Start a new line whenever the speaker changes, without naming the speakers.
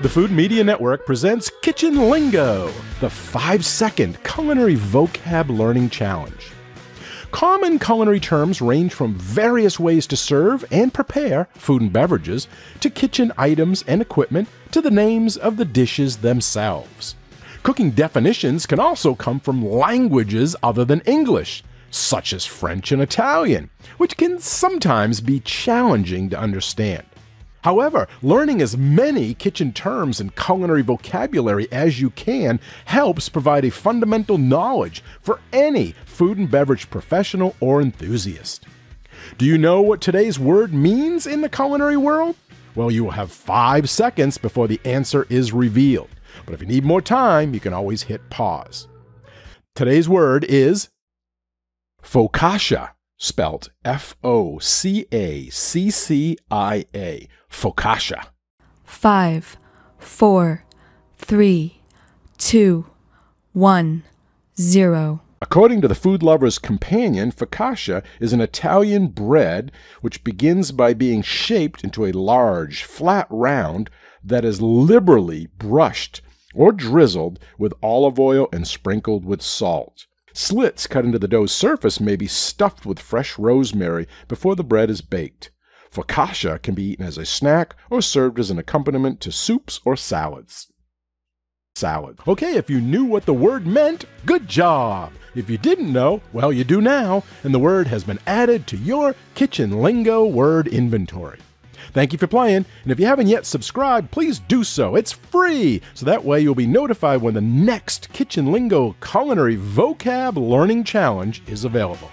The Food Media Network presents Kitchen Lingo, the 5-second culinary vocab learning challenge. Common culinary terms range from various ways to serve and prepare food and beverages, to kitchen items and equipment, to the names of the dishes themselves. Cooking definitions can also come from languages other than English, such as French and Italian, which can sometimes be challenging to understand. However, learning as many kitchen terms and culinary vocabulary as you can helps provide a fundamental knowledge for any food and beverage professional or enthusiast. Do you know what today's word means in the culinary world? Well, you will have 5 seconds before the answer is revealed. But if you need more time, you can always hit pause. Today's word is Focaccia, spelt F-O-C-A-C-C-I-A. Focaccia.
5, 4, 3, 2, 1, 0.
According to the Food Lover's Companion, focaccia is an Italian bread which begins by being shaped into a large, flat round that is liberally brushed or drizzled with olive oil and sprinkled with salt. Slits cut into the dough's surface may be stuffed with fresh rosemary before the bread is baked. Focaccia can be eaten as a snack or served as an accompaniment to soups or salads. Okay, if you knew what the word meant, good job! If you didn't know, well, you do now, and the word has been added to your Kitchen Lingo word inventory. Thank you for playing, and if you haven't yet subscribed, please do so. It's free, so that way you'll be notified when the next Kitchen Lingo Culinary Vocab Learning Challenge is available.